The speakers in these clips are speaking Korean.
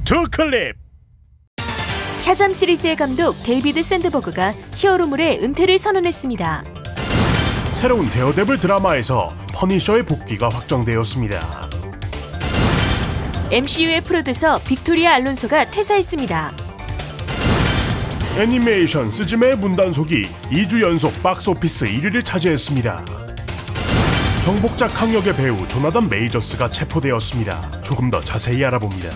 투클립. 샤잠 시리즈의 감독 데이비드 샌드버그가 히어로물의 은퇴를 선언했습니다. 새로운 데어데블 드라마에서 퍼니셔의 복귀가 확정되었습니다. MCU의 프로듀서 빅토리아 알론소가 퇴사했습니다. 애니메이션 스즈메의 문단속이 2주 연속 박스오피스 1위를 차지했습니다. 정복자 강력의 배우 조나단 메이저스가 체포되었습니다. 조금 더 자세히 알아봅니다.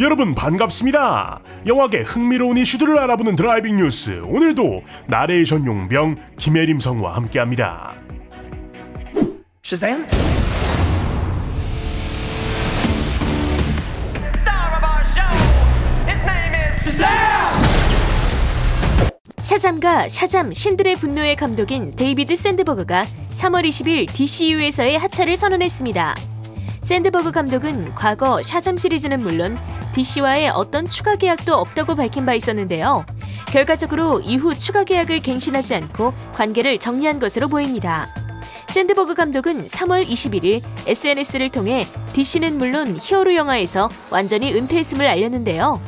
여러분 반갑습니다. 영화계 흥미로운 이슈들을 알아보는 드라이빙 뉴스, 오늘도 나레이션 용병 김혜림 성우와 함께합니다. Shazam? 샤잠과 샤잠 신들의 분노의 감독인 데이비드 샌드버그가 3월 20일 DCU에서의 하차를 선언했습니다. 샌드버그 감독은 과거 샤잠 시리즈는 물론 DC와의 어떤 추가 계약도 없다고 밝힌 바 있었는데요. 결과적으로 이후 추가 계약을 갱신하지 않고 관계를 정리한 것으로 보입니다. 샌드버그 감독은 3월 21일 SNS를 통해 DC는 물론 히어로 영화에서 완전히 은퇴했음을 알렸는데요.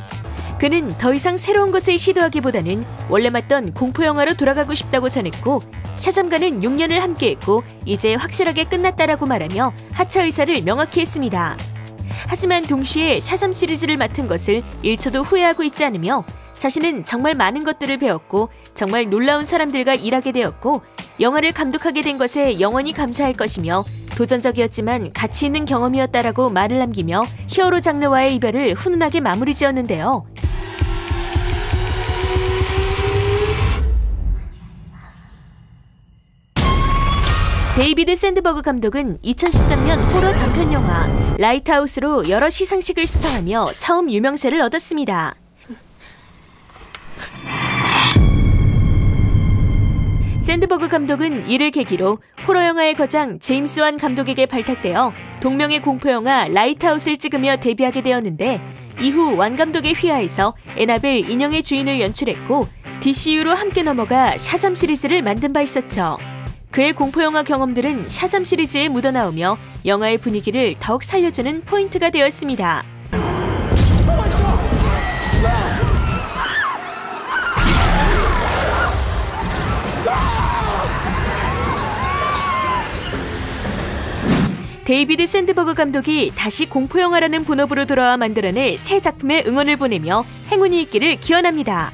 그는 더 이상 새로운 것을 시도하기보다는 원래 맡던 공포영화로 돌아가고 싶다고 전했고, 샤잠과는 6년을 함께했고 이제 확실하게 끝났다라고 말하며 하차 의사를 명확히 했습니다. 하지만 동시에 샤잠 시리즈를 맡은 것을 1초도 후회하고 있지 않으며 자신은 정말 많은 것들을 배웠고 정말 놀라운 사람들과 일하게 되었고 영화를 감독하게 된 것에 영원히 감사할 것이며 도전적이었지만 가치 있는 경험이었다라고 말을 남기며 히어로 장르와의 이별을 훈훈하게 마무리 지었는데요. 데이비드 샌드버그 감독은 2013년 호러 단편 영화 라이트하우스로 여러 시상식을 수상하며 처음 유명세를 얻었습니다. 샌드버그 감독은 이를 계기로 호러 영화의 거장 제임스 완 감독에게 발탁되어 동명의 공포영화 라이트하우스를 찍으며 데뷔하게 되었는데, 이후 완 감독의 휘하에서 애나벨 인형의 주인을 연출했고 DCU로 함께 넘어가 샤잠 시리즈를 만든 바 있었죠. 그의 공포영화 경험들은 샤잠 시리즈에 묻어나오며 영화의 분위기를 더욱 살려주는 포인트가 되었습니다. 데이비드 샌드버그 감독이 다시 공포영화라는 본업으로 돌아와 만들어낼 새 작품에 응원을 보내며 행운이 있기를 기원합니다.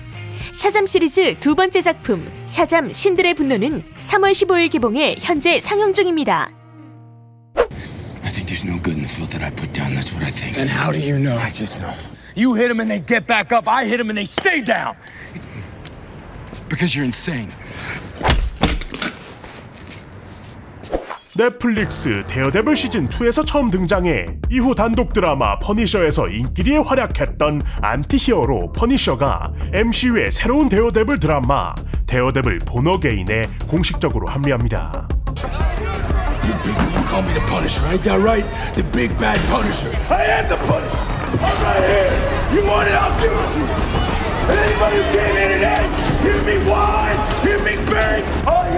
샤잠 시리즈 두 번째 작품 샤잠 신들의 분노는 3월 15일 개봉해 현재 상영 중입니다. I think there's no good in the field that I put down. That's what I think. And how do you know? I just know. You hit them and they get back up. I hit them and they stay down. Because you're insane. 넷플릭스 데어데블 시즌2에서 처음 등장해 이후 단독 드라마 퍼니셔에서 인기리에 활약했던 안티히어로 퍼니셔가 MCU의 새로운 데어데블 드라마 데어데블 본 어게인에 공식적으로 합류합니다. You call me the Punisher, right? Yeah, right. The big bad Punisher. I am the Punisher. I'm right here. You want it? I'll give it to you. And anybody who came in today, hear me whine, hear me bang.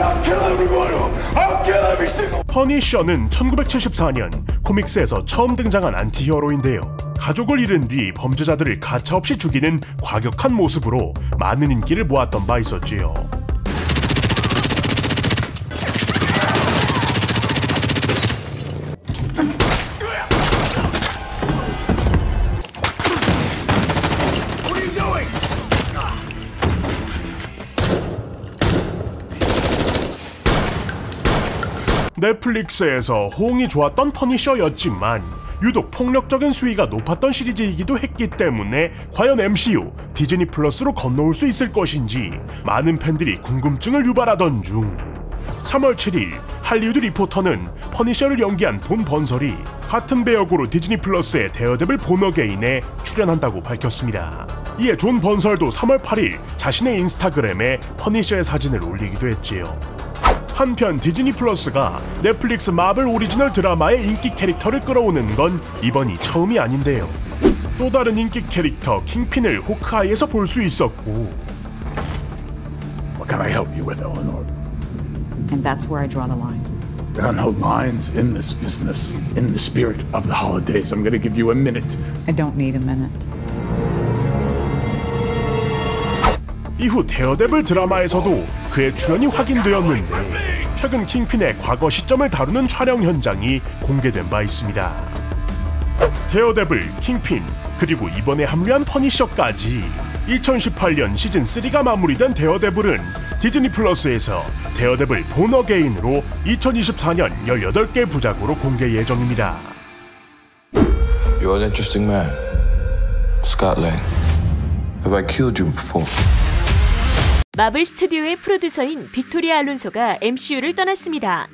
I'll kill every one of them. I'll kill every single. 퍼니셔는 1974년 코믹스에서 처음 등장한 안티히어로인데요. 가족을 잃은 뒤 범죄자들을 가차없이 죽이는 과격한 모습으로 많은 인기를 모았던 바 있었지요. 넷플릭스에서 호응이 좋았던 퍼니셔였지만 유독 폭력적인 수위가 높았던 시리즈이기도 했기 때문에 과연 MCU, 디즈니 플러스로 건너올 수 있을 것인지 많은 팬들이 궁금증을 유발하던 중 3월 7일 할리우드 리포터는 퍼니셔를 연기한 본 번설이 같은 배역으로 디즈니 플러스의 데어데블 본 어게인에 출연한다고 밝혔습니다. 이에 존 번설도 3월 8일 자신의 인스타그램에 퍼니셔의 사진을 올리기도 했지요. 한편 디즈니 플러스가 넷플릭스 마블 오리지널 드라마의 인기 캐릭터를 끌어오는 건 이번이 처음이 아닌데요. 또 다른 인기 캐릭터 킹핀을 호크아이에서 볼 수 있었고 What can I help you with, Eleanor? And that's where I draw the line. There are no lines in this business. In the spirit of the holidays, I'm gonna give you a minute. I don't need a minute. 이후 데어데블 드라마에서도 그의 출연이 확인되었는데 최근 킹핀의 과거 시점을 다루는 촬영 현장이 공개된 바 있습니다. 데어데블, 킹핀, 그리고 이번에 합류한 퍼니셔까지 2018년 시즌3가 마무리된 데어데블은 디즈니 플러스에서 데어데블 본 어게인으로 2024년 18개 부작으로 공개 예정입니다. You're an interesting man, Scott Lang. Have I killed you before? 마블 스튜디오의 프로듀서인 빅토리아 알론소가 MCU를 떠났습니다.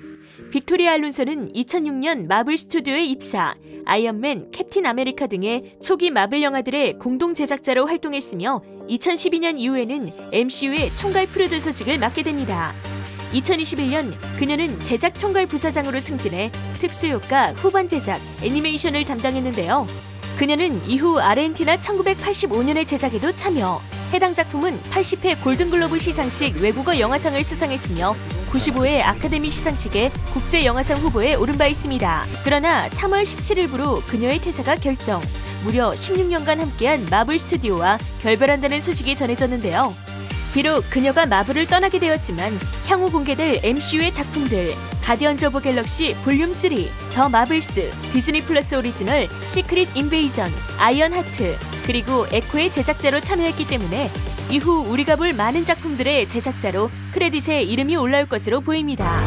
빅토리아 알론소는 2006년 마블 스튜디오에 입사, 아이언맨, 캡틴 아메리카 등의 초기 마블 영화들의 공동 제작자로 활동했으며 2012년 이후에는 MCU의 총괄 프로듀서직을 맡게 됩니다. 2021년 그녀는 제작 총괄 부사장으로 승진해 특수효과, 후반 제작, 애니메이션을 담당했는데요. 그녀는 이후 아르헨티나 1985년의 제작에도 참여, 해당 작품은 80회 골든글로브 시상식 외국어 영화상을 수상했으며 95회 아카데미 시상식에 국제영화상 후보에 오른 바 있습니다. 그러나 3월 17일부로 그녀의 퇴사가 결정, 무려 16년간 함께한 마블 스튜디오와 결별한다는 소식이 전해졌는데요. 비록 그녀가 마블을 떠나게 되었지만 향후 공개될 MCU의 작품들 가디언즈 오브 갤럭시 볼륨 3, 더 마블스, 디즈니 플러스 오리지널, 시크릿 인베이전, 아이언 하트, 그리고 에코의 제작자로 참여했기 때문에 이후 우리가 볼 많은 작품들의 제작자로 크레딧에 이름이 올라올 것으로 보입니다.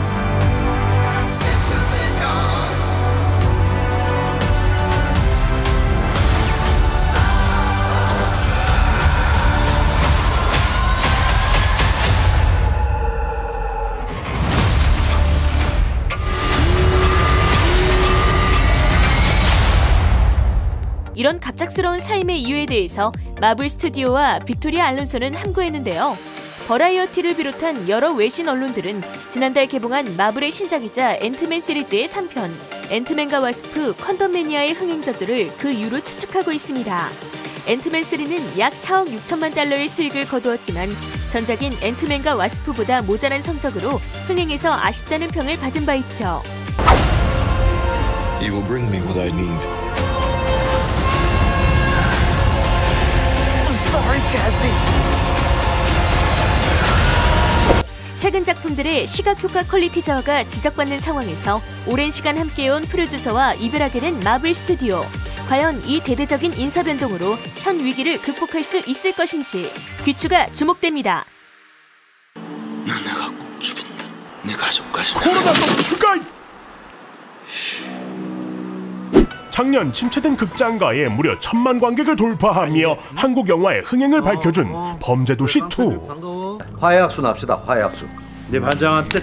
이런 갑작스러운 사임의 이유에 대해서 마블 스튜디오와 빅토리아 알론소는 함구했는데요. 버라이어티를 비롯한 여러 외신 언론들은 지난달 개봉한 마블의 신작이자 앤트맨 시리즈의 3편 앤트맨과 와스프 퀀텀매니아의 흥행 저주를 그 이유로 추측하고 있습니다. 앤트맨 3는 약 4억 6천만 달러의 수익을 거두었지만 전작인 앤트맨과 와스프보다 모자란 성적으로 흥행에서 아쉽다는 평을 받은 바 있죠. You will bring me what I need. 최근 작품들의 시각효과 퀄리티 저하가 지적받는 상황에서 오랜 시간 함께해온 프로듀서와 이별하게 된 마블 스튜디오. 과연 이 대대적인 인사 변동으로 현 위기를 극복할 수 있을 것인지 귀추가 주목됩니다. 난 내가 꼭 죽인다. 네 가족까지. 코로나도 추가! 작년 침체된 극장가에 무려 1000만 관객을 돌파하며 한국 영화의 흥행을 밝혀준 범죄도시2. 화해학수 납시다. 화해학수. 네 반장한테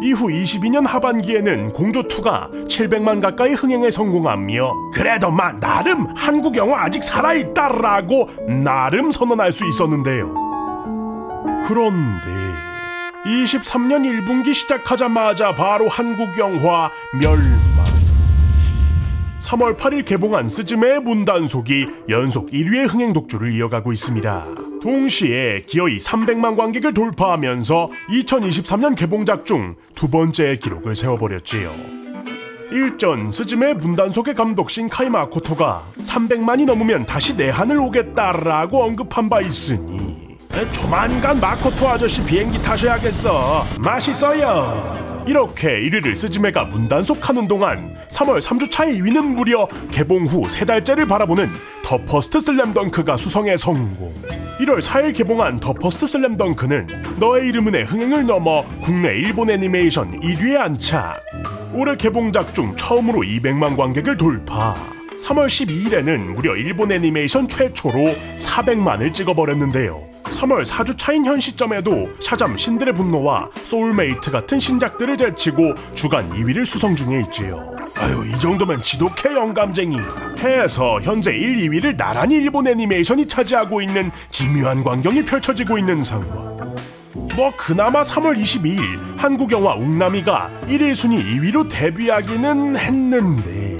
이후 22년 하반기에는 공조2가 700만 가까이 흥행에 성공하며 그래도 나름 한국 영화 아직 살아있다라고 나름 선언할 수 있었는데요. 그런데 23년 1분기 시작하자마자 바로 한국 영화 멸망. 3월 8일 개봉한 스즈메의 문단속이 연속 1위의 흥행 독주를 이어가고 있습니다. 동시에 기어이 300만 관객을 돌파하면서 2023년 개봉작 중 두 번째의 기록을 세워버렸지요. 일전 스즈메 문단속의 감독 신카이 마코토가 300만이 넘으면 다시 내한을 오겠다라고 언급한 바 있으니 조만간 마코토 아저씨 비행기 타셔야겠어. 맛있어요. 이렇게 1위를 스즈메가 문단속하는 동안 3월 3주차의 2위는 무려 개봉 후 3달째를 바라보는 더 퍼스트 슬램덩크가 수성에 성공. 1월 4일 개봉한 더 퍼스트 슬램덩크는 너의 이름은의 흥행을 넘어 국내 일본 애니메이션 1위에 안착. 올해 개봉작 중 처음으로 200만 관객을 돌파. 3월 12일에는 무려 일본 애니메이션 최초로 400만을 찍어버렸는데요. 3월 4주차인 현 시점에도 샤잠 신들의 분노와 소울메이트 같은 신작들을 제치고 주간 2위를 수성 중에 있지요. 아유, 이 정도면 지독해 영감쟁이 해서 현재 1, 2위를 나란히 일본 애니메이션이 차지하고 있는 기묘한 광경이 펼쳐지고 있는 상황. 그나마 3월 22일 한국 영화 웅나미가 1일 순위 2위로 데뷔하기는 했는데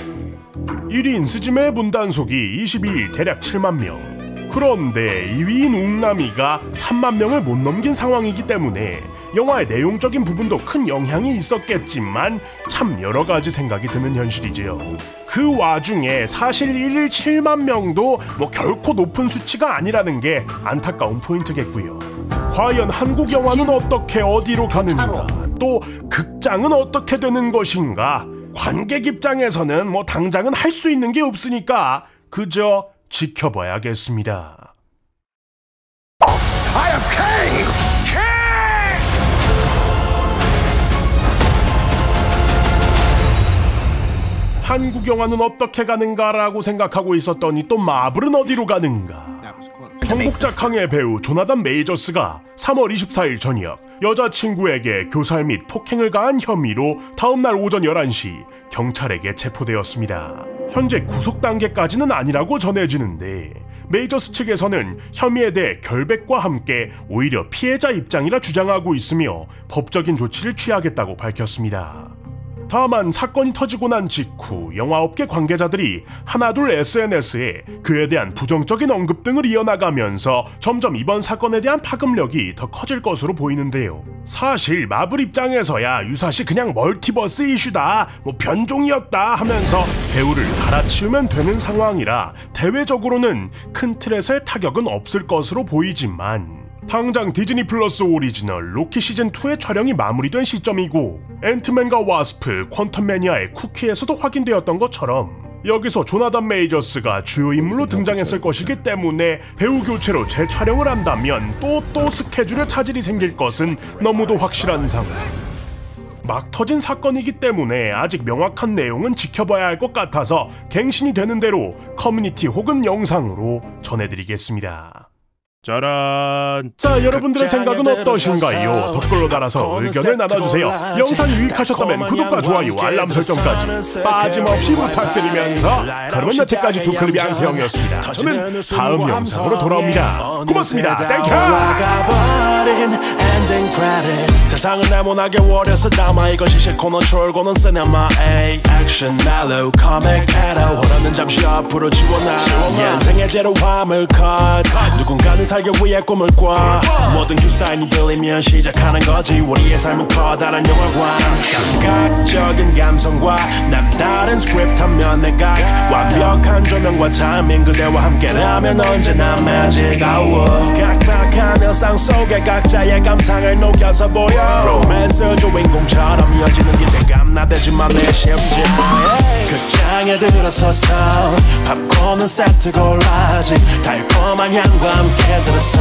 1위인 스즈메의 문단속이 22일 대략 7만 명, 그런데 2위인 웅남이가 3만 명을 못 넘긴 상황이기 때문에 영화의 내용적인 부분도 큰 영향이 있었겠지만 참 여러 가지 생각이 드는 현실이지요. 그 와중에 사실 1일 7만 명도 결코 높은 수치가 아니라는 게 안타까운 포인트겠고요. 과연 한국 영화는 어떻게 어디로 가는가, 또 극장은 어떻게 되는 것인가, 관객 입장에서는 당장은 할 수 있는 게 없으니까 그저 지켜봐야겠습니다. I am king! 한국 영화는 어떻게 가는가라고 생각하고 있었더니 또 마블은 어디로 가는가. 정복작항의 배우 조나단 메이저스가 3월 24일 저녁 여자친구에게 교살 및 폭행을 가한 혐의로 다음날 오전 11시 경찰에게 체포되었습니다. 현재 구속 단계까지는 아니라고 전해지는데 메이저스 측에서는 혐의에 대해 결백과 함께 오히려 피해자 입장이라 주장하고 있으며 법적인 조치를 취하겠다고 밝혔습니다. 다만 사건이 터지고 난 직후 영화업계 관계자들이 하나둘 SNS에 그에 대한 부정적인 언급 등을 이어나가면서 점점 이번 사건에 대한 파급력이 더 커질 것으로 보이는데요. 사실 마블 입장에서야 유사시 그냥 멀티버스 이슈다, 변종이었다 하면서 배우를 갈아치우면 되는 상황이라 대외적으로는 큰 틀에서의 타격은 없을 것으로 보이지만 당장 디즈니 플러스 오리지널 로키 시즌2의 촬영이 마무리된 시점이고 앤트맨과 와스프, 퀀텀매니아의 쿠키에서도 확인되었던 것처럼 여기서 조나단 메이저스가 주요 인물로 등장했을 것이기 때문에 배우 교체로 재촬영을 한다면 또 스케줄에 차질이 생길 것은 너무도 확실한 상황. 막 터진 사건이기 때문에 아직 명확한 내용은 지켜봐야 할 것 같아서 갱신이 되는 대로 커뮤니티 혹은 영상으로 전해드리겠습니다. 짜란! 자, 여러분들의 생각은 어떠신가요? 댓글로 달아서 의견을 나눠주세요. 영상이 유익하셨다면 구독과 좋아요, 알람 설정까지 빠짐없이 부탁드리면서 그러면 여태까지 두클립 양태형이었습니다. 저는 다음 영상으로 돌아옵니다. 고맙습니다. 땡큐! 세상을 네모나게 워려서 담아 이것이 싫고는 졸고는 시네마의 액션 멜로 코믹 헤로 호러는 잠시 앞으로 지워놔 인생의 제로함을 컷 누군가는 살기 위해 꿈을 꿔 모든 큐사인이 들리면 시작하는 거지 우리의 삶은 커다란 영화관 감각적인 감성과 남다른 스크립트 한 면의 각 완벽한 조명과 타이밍 그대와 함께라면 언제나 magic hour 각박한 일상 속에 각자의 감상을 녹여서 보여 로맨스 주인공처럼 이어지는 기대감 나대지만 내 심지 극장에 들어서서 팝콘은 세트 골라지 달콤한 향과 함께 들어서